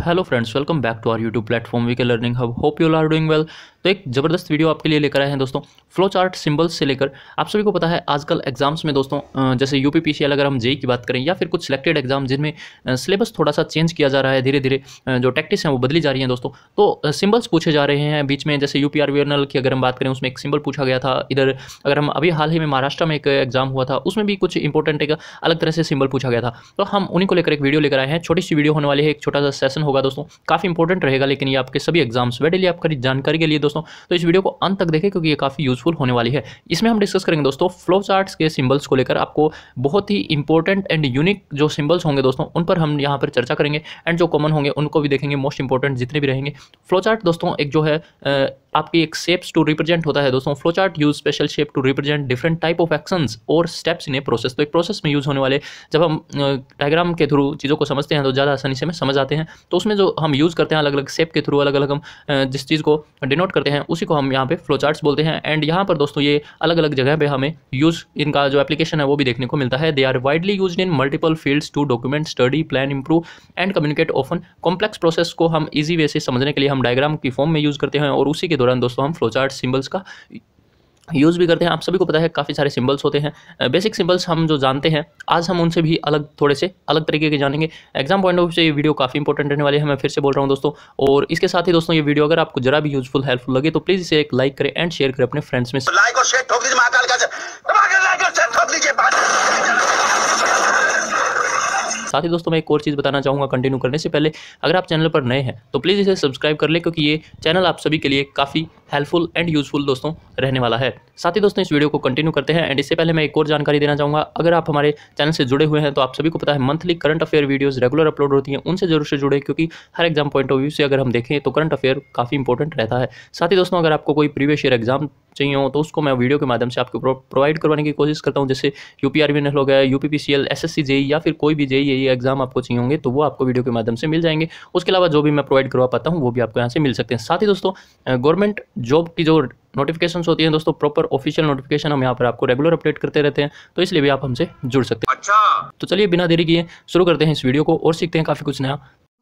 Hello friends, welcome back to our YouTube platform VK learning hub. Hope you are doing well. तो एक ज़बरदस्त video आपके लिए लेकर आए हैं दोस्तों। फ्लो चार्ट सिंबल्स से लेकर आप सभी को पता है आजकल एग्जाम्स में दोस्तों जैसे यूपीपीसीएल अगर हम जेई की बात करें या फिर कुछ सिलेक्टेड एग्जाम जिनमें सिलेबस थोड़ा सा चेंज किया जा रहा है, धीरे धीरे जो टैक्टिक्स हैं वो बदली जा रही हैं दोस्तों। तो सिंबल्स पूछे जा रहे हैं बीच में, जैसे यूपीआरवीएनएल की अगर हम बात करें उसमें एक सिंबल पूछा गया था। इधर अगर हम अभी हाल ही में महाराष्ट्र में एक एग्जाम हुआ था उसमें भी कुछ इंपॉर्टेंट एक अलग तरह से सिंबल पूछा गया था। तो हम उन्हीं को लेकर एक वीडियो लेकर आए हैं। छोटी सी वीडियो होने वाली है, एक छोटा सा सेशन होगा दोस्तों, काफ़ी इंपॉर्टेंट रहेगा, लेकिन ये आपके सभी एग्जाम्स वेडिली आपकी जानकारी के लिए दोस्तों। तो इस वीडियो को अंत तक देखें क्योंकि ये काफ़ी यूजफुल होने वाली है। इसमें हम डिस्कस करेंगे दोस्तों फ्लो चार्ट्स के सिंबल्स को लेकर। आपको बहुत ही इंपॉर्टेंट एंड यूनिक जो सिंबल्स होंगे दोस्तों उन पर हम यहाँ पर चर्चा करेंगे, एंड जो कॉमन होंगे उनको भी देखेंगे, मोस्ट इंपॉर्टेंट जितने भी रहेंगे। फ्लो चार्ट दोस्तों एक जो है आपकी एक शेप्स टू रिप्रेजेंट होता है दोस्तों। Flow chart use special shape to represent different type of actions और स्टेप्स इन ए प्रोसेस। तो एक प्रोसेस में यूज होने वाले, जब हम डायग्राम के थ्रू चीज़ों को समझते हैं तो ज़्यादा आसानी से हमें समझ आते हैं। तो उसमें जो हम यूज़ करते हैं अलग अलग शेप के थ्रू, अलग अलग हम जिस चीज़ को डिनोट करते हैं उसी को हम यहाँ पे फ्लो चार्ट्स बोलते हैं। एंड यहाँ पर दोस्तों ये अलग अलग जगह पे हमें यूज़, इनका जो एप्लीकेशन है वो भी देखने को मिलता है। They are widely used in multiple fields to document, study, plan, improve and communicate. Often complex process को हम ईजी वे से समझने के लिए हम डायग्राम की फॉर्म में यूज़ करते हैं, और उसी के दौरान दोस्तों हम फ्लो चार्ट सिंबल्स का यूज़ भी करते हैं। आप सभी को पता है काफ़ी सारे सिंबल्स होते हैं। बेसिक सिंबल्स हम जो जानते हैं आज हम उनसे भी अलग, थोड़े से अलग तरीके के जानेंगे। एग्जाम पॉइंट ऑफ व्यू से ये वीडियो काफ़ी इंपॉर्टेंट रहने वाली है, मैं फिर से बोल रहा हूँ दोस्तों। और इसके साथ ही दोस्तों ये वीडियो अगर आपको जरा भी यूजफुल हेल्पफुल लगे तो प्लीज़ इसे एक लाइक करें एंड शेयर करें अपने फ्रेंड्स में। लाइक और शेयर ठोक दीजिए, महाकाल का लाइक और शेयर ठोक लीजिए। साथ ही दोस्तों मैं एक और चीज़ बताना चाहूँगा कंटिन्यू करने से पहले, अगर आप चैनल पर नए हैं तो प्लीज़ इसे सब्सक्राइब कर ले, क्योंकि ये चैनल आप सभी के लिए काफ़ी हेल्पफुल एंड यूजफुल दोस्तों रहने वाला है। साथ ही दोस्तों इस वीडियो को कंटिन्यू करते हैं, एंड इससे पहले मैं एक और जानकारी देना चाहूँगा। अगर आप हमारे चैनल से जुड़े हुए हैं तो आप सभी को पता है monthly current affair videos regular upload होती हैं, उनसे जरूर से जुड़े, क्योंकि हर एग्जाम पॉइंट ऑफ व्यू से अगर हम देखें तो करंट अफेयर काफ़ी इंपॉर्टेंट रहता है। साथ ही दोस्तों अगर आपको कोई प्रीवियस ईयर एग्जाम चाहिए हो तो उसको मैं वीडियो के माध्यम से आपको प्रोवाइड करवाने की कोशिश करता हूं, जैसे यूपीआरवीएनएल हो गया, यूपीपीसीएल, एसएससी जेई या फिर कोई भी जेई ये एग्जाम आपको चाहिए होंगे तो वो आपको वीडियो के माध्यम से मिल जाएंगे। उसके अलावा जो भी मैं प्रोवाइड करवा पाता हूं वो भी आपको यहाँ से मिल सकते हैं। साथ ही दोस्तों गवर्नमेंट जॉब की जो नोटिफिकेशंस होती हैं दोस्तों, प्रॉपर ऑफिशियल नोटिफिकेशन हम यहाँ पर आपको रेगुलर अपडेट करते रहते हैं, तो इसलिए भी आप हमसे जुड़ सकते हैं। अच्छा, तो चलिए बिना देरी किए शुरू करते हैं इस वीडियो को और सीखते हैं काफ़ी कुछ नया।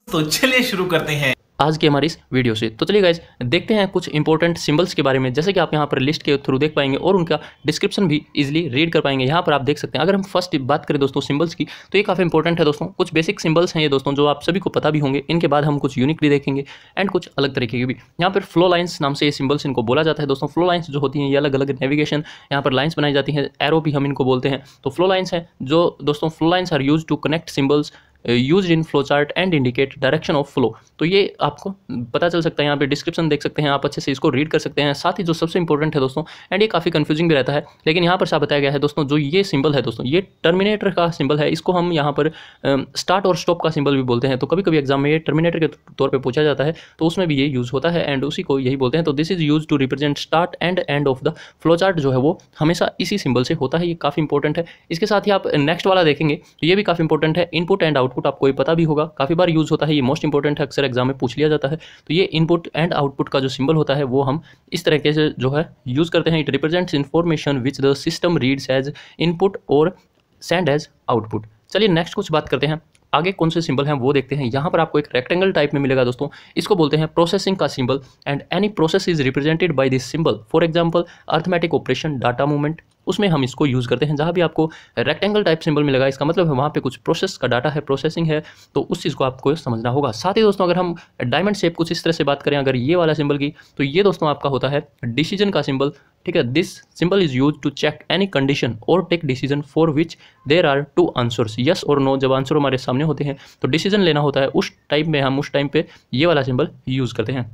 तो चलिए शुरू करते हैं आज की हमारी इस वीडियो से। तो चलिए गाइज देखते हैं कुछ इंपॉर्टेंट सिंबल्स के बारे में, जैसे कि आप यहाँ पर लिस्ट के थ्रू देख पाएंगे और उनका डिस्क्रिप्शन भी इजीली रीड कर पाएंगे। यहाँ पर आप देख सकते हैं। अगर हम फर्स्ट बात करें दोस्तों सिंबल्स की, तो ये काफ़ी इंपॉर्टेंट है दोस्तों। कुछ बेसिक सिंबल्स हैं ये दोस्तों जो आप सभी को पता भी होंगे। इनके बाद हम कुछ यूनिक भी देखेंगे एंड कुछ अलग तरीके के भी। यहाँ पर फ्लो लाइन्स नाम से ये सिंबल्स इनको बोला जाता है दोस्तों। फ्लो लाइन्स जो होती हैं ये अलग अलग नेविगेशन, यहाँ पर लाइन्स बनाई जाती हैं, एरो भी हम इनको बोलते हैं। तो फ्लो लाइन्स हैं जो दोस्तों, flow lines are use to connect symbols used in flow chart and indicate direction of flow. तो ये आपको पता चल सकता है, यहाँ पे डिस्क्रिप्शन देख सकते हैं आप, अच्छे से इसको रीड कर सकते हैं। साथ ही जो सबसे इंपॉर्टेंट है दोस्तों, एंड ये काफ़ी कंफ्यूजिंग भी रहता है, लेकिन यहाँ पर साफ बताया गया है दोस्तों, जो ये सिंबल है दोस्तों ये टर्मिनेटर का सिंबल है। इसको हम यहाँ पर स्टार्ट और स्टॉप का सिंबल भी बोलते हैं। तो कभी कभी एग्जाम में ये टर्मिनेटर के तौर पर पूछा जाता है, तो उसमें भी ये यूज़ होता है एंड उसी को यही बोलते हैं। तो this is use to represent start and end of the flow chart जो है वो हमेशा इसी सिंबल से होता है। ये काफ़ी इंपॉर्टेंट है। इसके साथ ही आप नेक्स्ट वाला देखेंगे तो ये भी काफ़ी इंपॉर्टेंट है। इनपुट एंड आउटपुट आपको ये पता भी होगा, काफ़ी बार यूज़ होता है, ये मोस्ट इंपॉर्टेंट है, अक्सर एग्जाम में पूछ लिया जाता है। तो ये इनपुट एंड आउटपुट का जो सिंबल होता है वो हम इस तरीके से जो है यूज़ करते हैं। It represents information which the system reads as input और सेंड एज आउटपुट। चलिए नेक्स्ट कुछ बात करते हैं, आगे कौन से सिंबल हैं वो देखते हैं। यहाँ पर आपको एक रेक्टेंगल टाइप में मिलेगा दोस्तों, इसको बोलते हैं प्रोसेसिंग का symbol, and any process is represented by this symbol. For example arithmetic operation, data movement, उसमें हम इसको यूज़ करते हैं। जहाँ भी आपको रेक्टेंगल टाइप सिंबल मिलेगा इसका मतलब है वहाँ पे कुछ प्रोसेस का डाटा है, प्रोसेसिंग है, तो उस चीज़ को आपको समझना होगा। साथ ही दोस्तों अगर हम डायमंड शेप कुछ इस तरह से बात करें अगर ये वाला सिंबल की, तो ये दोस्तों आपका होता है डिसीजन का सिंबल। ठीक है, this symbol is use to check any condition और take decision for which there are two answers, yes और नो। जब आंसर हमारे सामने होते हैं तो डिसीजन लेना होता है, उस टाइम में हम उस टाइम पे ये वाला सिंबल यूज़ करते हैं।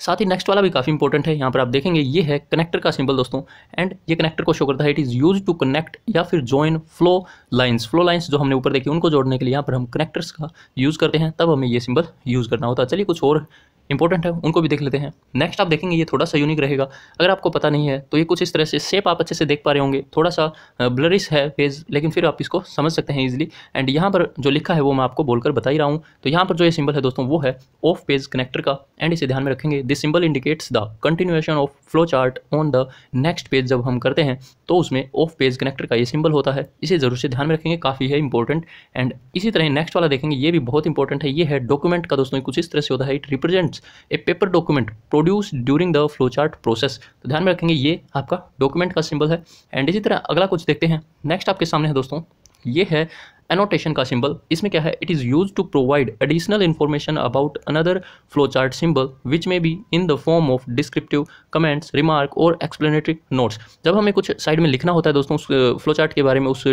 साथ ही नेक्स्ट वाला भी काफ़ी इंपॉर्टेंट है। यहाँ पर आप देखेंगे ये है कनेक्टर का सिंबल दोस्तों, एंड ये कनेक्टर को शो करता है। It is use to connect या फिर join flow lines. Flow lines जो हमने ऊपर देखी उनको जोड़ने के लिए यहाँ पर हम कनेक्टर्स का यूज़ करते हैं, तब हमें ये सिंबल यूज़ करना होता है। चलिए कुछ और इंपॉर्टेंट है उनको भी देख लेते हैं। नेक्स्ट आप देखेंगे ये थोड़ा सा यूनिक रहेगा, अगर आपको पता नहीं है तो ये कुछ इस तरह से शेप आप अच्छे से देख पा रहे होंगे, थोड़ा सा ब्लरिश है पेज, लेकिन फिर आप इसको समझ सकते हैं इजीली। एंड यहाँ पर जो लिखा है वो मैं आपको बोलकर बता ही रहा हूँ। तो यहाँ पर जो ये सिंबल है दोस्तों वो है ऑफ पेज कनेक्टर का, एंड इसे ध्यान में रखेंगे। This symbol indicates the continuation of flow chart on the next page. जब हम करते हैं तो उसमें ऑफ पेज कनेक्टर का ये सिंबल होता है, इसे जरूर से ध्यान में रखेंगे, काफ़ी है इंपॉर्टेंट। एंड इसी तरह नेक्स्ट वाला देखेंगे, ये भी बहुत इंपॉर्टेंट है, ये है डॉक्यूमेंट का दोस्तों, कुछ इस तरह से होता है। It represents A paper document produce during the flow chart process. तो ध्यान में रखेंगे ये आपका डॉक्यूमेंट का सिंबल है। एंड इसी तरह अगला कुछ देखते हैं, नेक्स्ट आपके सामने है दोस्तों, ये है एनोटेशन का सिंबल। इसमें क्या है, it is use to provide additional information about another flow chart symbol which may be in the form of descriptive comments, remark और एक्सप्लेनेटरी नोट्स। जब हमें कुछ साइड में लिखना होता है दोस्तों उस फ्लो चार्ट के बारे में, उस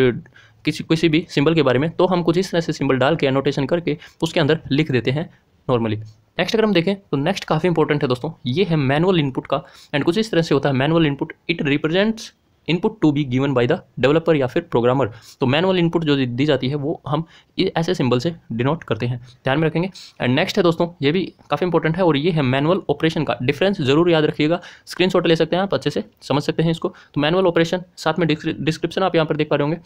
किसी भी सिंबल के बारे में, तो हम कुछ इस तरह से सिंबल डाल के एनोटेशन करके उसके अंदर लिख देते हैं नॉर्मली। नेक्स्ट अगर हम देखें तो नेक्स्ट काफ़ी इंपॉर्टेंट है दोस्तों, ये है मैनुअल इनपुट का। एंड कुछ इस तरह से होता है manual input, it represents input to be given by the developer या फिर प्रोग्रामर। तो मैनुअल इनपुट जो दी जाती है वो हम ऐसे सिंबल से डिनोट करते हैं, ध्यान में रखेंगे। एंड नेक्स्ट है दोस्तों, ये भी काफ़ी इंपॉर्टेंट है, और ये है मैनुअल ऑपरेशन का डिफरेंस। जरूर याद रखिएगा, स्क्रीनशॉट ले सकते हैं आप, अच्छे से समझ सकते हैं इसको। तो मैनुअल ऑपरेशन, साथ में डिस्क्रिप्शन आप यहाँ पर देख पा रहे होंगे।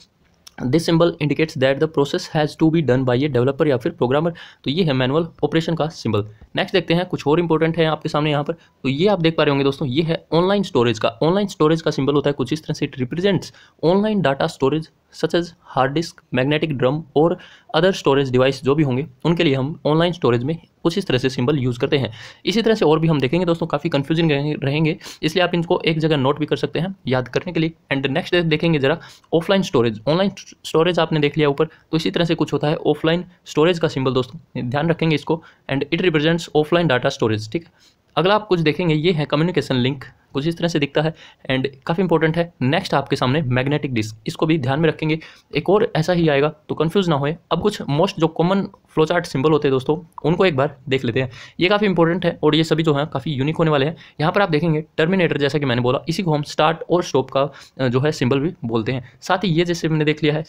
This symbol indicates that the process has to be done by a developer या फिर प्रोग्रामर। तो ये है मैनुअल ऑपरेशन का सिंबल। नेक्स्ट देखते हैं, कुछ और इंपॉर्टेंट है आपके सामने यहाँ पर। तो ये आप देख पा रहे होंगे दोस्तों, ये है ऑनलाइन स्टोरेज का। ऑनलाइन स्टोरेज का सिंबल होता है कुछ इस तरह से, it represents online data storage such as hard disk, magnetic drum और अदर स्टोरेज डिवाइस जो भी होंगे उनके लिए हम ऑनलाइन स्टोरेज में कुछ इस तरह से सिंबल यूज़ करते हैं। इसी तरह से और भी हम देखेंगे दोस्तों, काफ़ी कंफ्यूजिंग रहेंगे, इसलिए आप इनको एक जगह नोट भी कर सकते हैं याद करने के लिए। एंड नेक्स्ट देखेंगे जरा ऑफलाइन स्टोरेज। ऑनलाइन स्टोरेज आपने देख लिया ऊपर, तो इसी तरह से कुछ होता है ऑफलाइन स्टोरेज का सिंबल दोस्तों, ध्यान रखेंगे इसको। And it represents offline data storage, ठीक है। अगला आप कुछ देखेंगे, ये है कम्युनिकेशन लिंक, कुछ इस तरह से दिखता है एंड काफ़ी इंपॉर्टेंट है। नेक्स्ट आपके सामने मैग्नेटिक डिस्क, इसको भी ध्यान में रखेंगे, एक और ऐसा ही आएगा तो कंफ्यूज ना होए। अब कुछ मोस्ट जो कॉमन फ्लो चार्ट सिंबल होते हैं दोस्तों, उनको एक बार देख लेते हैं। ये काफ़ी इंपॉर्टेंट है और ये सभी जो है काफ़ी यूनिक होने वाले हैं। यहाँ पर आप देखेंगे टर्मिनेटर, जैसा कि मैंने बोला, इसी को हम स्टार्ट और स्टॉप का जो है सिंबल भी बोलते हैं। साथ ही ये जैसे मैंने देख लिया है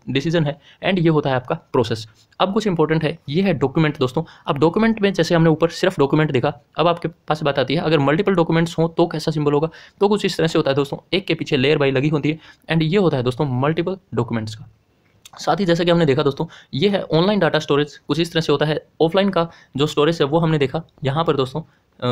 डिसीजन है, एंड ये होता है आपका प्रोसेस। अब कुछ इंपॉर्टेंट है, ये है डॉक्यूमेंट दोस्तों। अब डॉक्यूमेंट में जैसे हमने ऊपर सिर्फ डॉक्यूमेंट देखा, अब आपके पास बात आती है अगर मल्टीपल डॉक्यूमेंट्स हों तो कैसा सिंबल होगा। तो कुछ इस तरह से होता है दोस्तों, एक के पीछे लेयर बाई लगी होती है, एंड ये होता है दोस्तों मल्टीपल डॉक्यूमेंट्स का। साथ ही जैसे कि हमने देखा दोस्तों, ये है ऑनलाइन डाटा स्टोरेज, कुछ इस तरह से होता है। ऑफलाइन का जो स्टोरेज है वो हमने देखा यहाँ पर दोस्तों,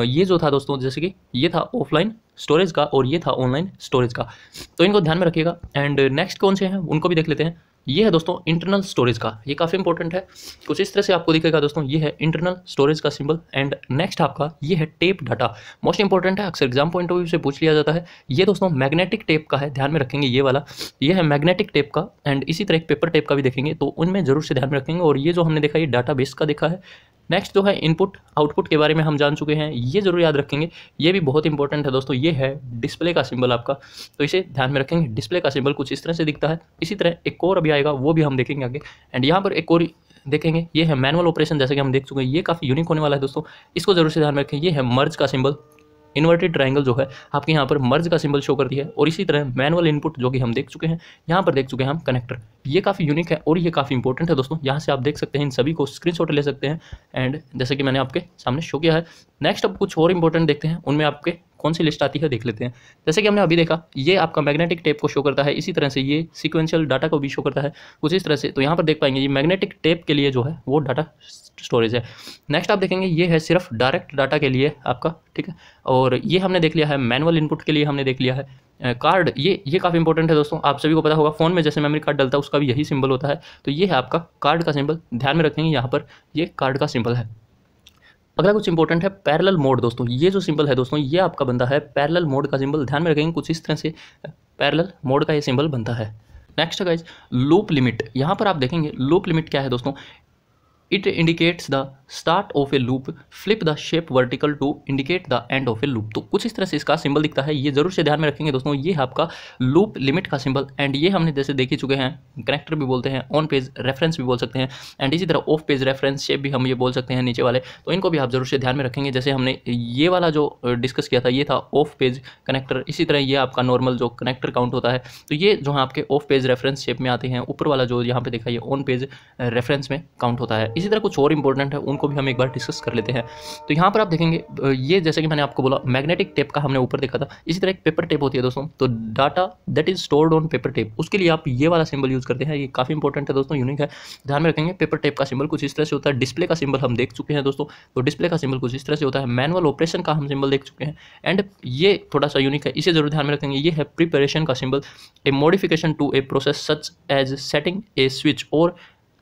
ये जो था दोस्तों, जैसे कि ये था ऑफलाइन स्टोरेज का और ये था ऑनलाइन स्टोरेज का, तो इनको ध्यान में रखिएगा। एंड नेक्स्ट कौन से हैं उनको भी देख लेते हैं। ये है दोस्तों इंटरनल स्टोरेज का, ये काफ़ी इंपॉर्टेंट है, कुछ इस तरह से आपको दिखेगा दोस्तों, ये है इंटरनल स्टोरेज का सिंबल। एंड नेक्स्ट आपका ये है टेप डाटा, मोस्ट इंपॉर्टेंट है, अक्सर एग्जाम पॉइंट ऑफ व्यू से पूछ लिया जाता है। ये दोस्तों मैग्नेटिक टेप का है, ध्यान में रखेंगे ये वाला, ये है मैग्नेटिक टेप का। एंड इसी तरह एक पेपर टेप का भी देखेंगे, तो उनमें जरूर से ध्यान में रखेंगे। और ये जो हमने देखा, ये डाटा बेस का देखा है। नेक्स्ट जो है इनपुट आउटपुट के बारे में हम जान चुके हैं, ये जरूर याद रखेंगे, ये भी बहुत इंपॉर्टेंट है दोस्तों। ये है डिस्प्ले का सिंबल आपका, तो इसे ध्यान में रखेंगे। डिस्प्ले का सिंबल कुछ इस तरह से दिखता है। इसी तरह एक और अभी आएगा, वो भी हम देखेंगे आगे। एंड यहाँ पर एक और देखेंगे, ये है मैनुअल ऑपरेशन, जैसे कि हम देख चुके हैं, ये काफ़ी यूनिक होने वाला है दोस्तों, इसको जरूर से ध्यान में रखें। ये है मर्ज का सिंबल, इन्वर्टेड ट्रायंगल जो है आपके यहाँ पर मर्ज का सिंबल शो करती है। और इसी तरह मैनुअल इनपुट जो कि हम देख चुके हैं, यहाँ पर देख चुके हैं हम कनेक्टर, ये काफ़ी यूनिक है और ये काफ़ी इंपॉर्टेंट है दोस्तों। यहाँ से आप देख सकते हैं, इन सभी को स्क्रीनशॉट ले सकते हैं, एंड जैसे कि मैंने आपके सामने शो किया है। नेक्स्ट अब कुछ और इंपॉर्टेंट देखते हैं, उनमें आपके कौन सी लिस्ट आती है देख लेते हैं। जैसे कि हमने अभी देखा, ये आपका मैग्नेटिक टेप को शो करता है, इसी तरह से ये सीक्वेंशियल डाटा को भी शो करता है कुछ इस तरह से। तो यहाँ पर देख पाएंगे ये मैग्नेटिक टेप के लिए जो है वो डाटा स्टोरेज है। नेक्स्ट आप देखेंगे, ये है सिर्फ डायरेक्ट डाटा के लिए आपका, ठीक है। और ये हमने देख लिया है मैनुअल इनपुट के लिए, हमने देख लिया है कार्ड। ये काफ़ी इंपॉर्टेंट है दोस्तों, आप सभी को पता होगा, फ़ोन में जैसे मेमोरी कार्ड डलता है उसका भी यही सिंबल होता है। तो ये है आपका कार्ड का सिंबल, ध्यान में रखेंगे, यहाँ पर ये कार्ड का सिंबल है। अगला कुछ इंपॉर्टेंट है पैरेलल मोड दोस्तों, ये जो सिंबल है दोस्तों, ये आपका बनता है पैरेलल मोड का सिंबल, ध्यान में रखेंगे, कुछ इस तरह से पैरेलल मोड का ये सिंबल बनता है। नेक्स्ट गाइज लूप लिमिट, यहाँ पर आप देखेंगे लूप लिमिट क्या है दोस्तों, it indicates the start of a loop, flip the shape vertical to indicate the end of a loop. तो कुछ इस तरह से इसका सिंबल दिखता है, ये जरूर से ध्यान में रखेंगे दोस्तों। ये है आपका लूप लिमिट का सिंबल, एंड ये हमने जैसे देख ही चुके हैं, कनेक्टर भी बोलते हैं, ऑन पेज रेफरेंस भी बोल सकते हैं, एंड इसी तरह ऑफ पेज रेफरेंस शेप भी हम ये बोल सकते हैं नीचे वाले। तो इनको भी आप जरूर से ध्यान में रखेंगे। जैसे हमने ये वाला जो डिस्कस किया था, ये था ऑफ पेज कनेक्टर, इसी तरह ये आपका नॉर्मल जो कनेक्टर काउंट होता है, तो ये जो है आपके ऑफ पेज रेफरेंस शेप में आते हैं। ऊपर वाला जो यहाँ पे देखा, ये ऑन पेज रेफरेंस में काउंट होता है। इसी तरह कुछ और इंपॉर्टेंट है उनको भी हम एक बार डिस्कस कर लेते हैं। तो यहाँ पर आप देखेंगे ये जैसे कि मैंने आपको बोला मैग्नेटिक टेप का हमने ऊपर देखा था, इसी तरह एक पेपर टेप होती है दोस्तों। तो data that is stored on paper tape, उसके लिए आप ये वाला सिंबल यूज़ करते हैं। ये काफ़ी इंपॉर्टेंट है दोस्तों, यूनिक है, ध्यान में रखेंगे। पेपर टेप का सिंबल कुछ इस तरह से होता है। डिस्प्ले का सिंबल हम देख चुके हैं दोस्तों, तो डिस्प्ले का सिंबल कुछ इस तरह से होता है। मैनुअल ऑपरेशन का हम सिंबल देख चुके हैं। एंड ये थोड़ा सा यूनिक है, इसे जरूर ध्यान में रखेंगे। ये है प्रिपरेशन का symbol, a modification to a process such as setting a switch और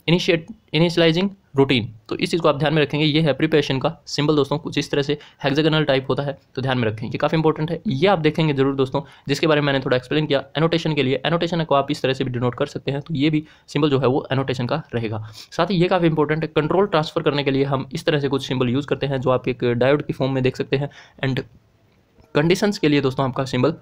इनिशियलाइजिंग रूटीन। तो इस चीज़ को आप ध्यान में रखेंगे। ये है प्रिपरेशन का सिंबल दोस्तों, कुछ इस तरह से हेक्सागोनल टाइप होता है, तो ध्यान में रखेंगे, ये काफ़ी इंपॉर्टेंट है। ये आप देखेंगे जरूर दोस्तों, जिसके बारे में मैंने थोड़ा एक्सप्लेन किया। एनोटेशन के लिए एनोटेशन को आप इस तरह से भी डिनोट कर सकते हैं, तो ये भी सिंबल जो है वो एनोटेशन का रहेगा। साथ ही ये काफ़ी इंपॉर्टेंट है, कंट्रोल ट्रांसफर करने के लिए हम इस तरह से कुछ सिंबल यूज़ करते हैं, जो आप एक डायोड की फॉर्म में देख सकते हैं। एंड कंडीशंस के लिए दोस्तों आपका सिंबल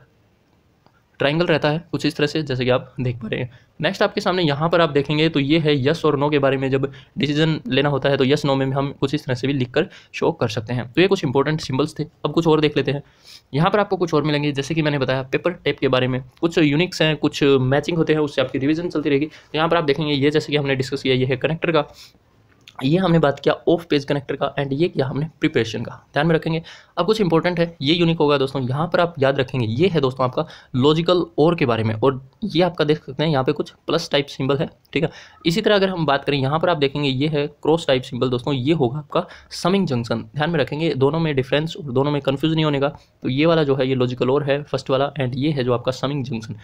ट्राइंगल रहता है, कुछ इस तरह से, जैसे कि आप देख पा रहे हैं। नेक्स्ट आपके सामने यहाँ पर आप देखेंगे तो ये है यस और नो के बारे में। जब डिसीजन लेना होता है तो यस नो में हम कुछ इस तरह से भी लिखकर शो कर सकते हैं। तो ये कुछ इंपॉर्टेंट सिंबल्स थे। अब कुछ और देख लेते हैं। यहाँ पर आपको कुछ और मिलेंगे, जैसे कि मैंने बताया पेपर टेप के बारे में कुछ यूनिक्स हैं, कुछ मैचिंग होते हैं, उससे आपकी रिविजन चलती रहेगी। तो यहाँ पर आप देखेंगे ये जैसे कि हमने डिस्कस किया, ये है कनेक्टर का, ये हमने बात किया ऑफ पेज कनेक्टर का, एंड ये किया हमने प्रिपरेशन का, ध्यान में रखेंगे। अब कुछ इंपॉर्टेंट है, ये यूनिक होगा दोस्तों। यहाँ पर आप याद रखेंगे ये है दोस्तों आपका लॉजिकल और के बारे में, और ये आपका देख सकते हैं यहाँ पे कुछ प्लस टाइप सिंबल है, ठीक है। इसी तरह अगर हम बात करें यहाँ पर आप देखेंगे ये है क्रॉस टाइप सिंबल दोस्तों, ये होगा आपका समिंग जंक्शन, ध्यान में रखेंगे। दोनों में डिफरेंस और दोनों में कन्फ्यूज नहीं होने का। तो ये वाला जो है ये लॉजिकल और है फर्स्ट वाला, एंड ये है जो आपका समिंग जंक्शन।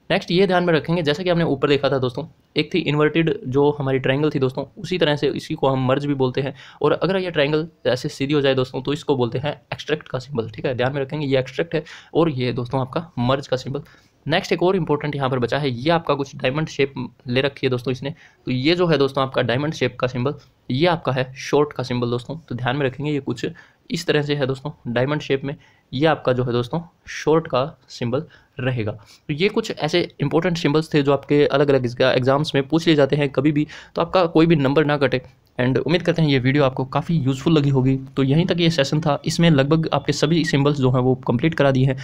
नेक्स्ट ये ध्यान में रखेंगे, जैसा कि हमने ऊपर देखा था दोस्तों, एक थी इन्वर्टेड जो हमारी ट्रायंगल थी दोस्तों, उसी तरह से इसी को हम मर्ज भी बोलते हैं। और अगर ये ट्रायंगल ऐसे सीधी हो जाए दोस्तों तो इसको बोलते हैं एक्सट्रैक्ट का सिंबल, ठीक है, ध्यान में रखेंगे। ये एक्सट्रैक्ट है और ये दोस्तों आपका मर्ज का सिंबल। नेक्स्ट एक और इंपॉर्टेंट यहाँ पर बचा है, ये आपका कुछ डायमंड शेप ले रखी है दोस्तों इसने। तो ये जो है दोस्तों आपका डायमंड शेप का सिंबल, ये आपका है शॉर्ट का सिंबल दोस्तों। तो ध्यान में रखेंगे ये कुछ इस तरह से है दोस्तों डायमंड शेप में, ये आपका जो है दोस्तों शॉर्ट का सिंबल रहेगा। तो ये कुछ ऐसे इंपॉर्टेंट सिंबल्स थे जो आपके अलग अलग एग्जाम्स में पूछ लिए जाते हैं कभी भी, तो आपका कोई भी नंबर ना कटे। एंड उम्मीद करते हैं ये वीडियो आपको काफ़ी यूज़फुल लगी होगी। तो यहीं तक ये सेशन था, इसमें लगभग आपके सभी सिंबल्स जो हैं वो कंप्लीट करा दिए हैं,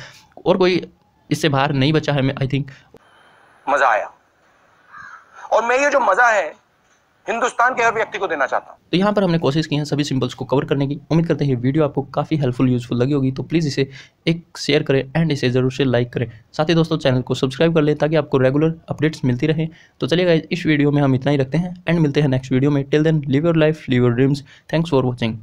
और कोई इससे बाहर नहीं बचा है। मैं आई थिंक मजा आया, और मैं ये जो मजा है हिंदुस्तान के हर व्यक्ति को देना चाहता हूँ। तो यहाँ पर हमने कोशिश की है सभी सिंबल्स को कवर करने की। उम्मीद करते हैं ये वीडियो आपको काफ़ी हेल्पफुल यूजफुल लगी होगी। तो प्लीज़ इसे एक शेयर करें एंड इसे ज़रूर से लाइक करें। साथ ही दोस्तों चैनल को सब्सक्राइब कर लें ताकि आपको रेगुलर अपडेट्स मिलती रहें। तो चलिए गाइस, इस वीडियो में हम इतना ही रखते हैं एंड मिलते हैं नेक्स्ट वीडियो में। Till then live your life, live your dreams. Thanks for watching.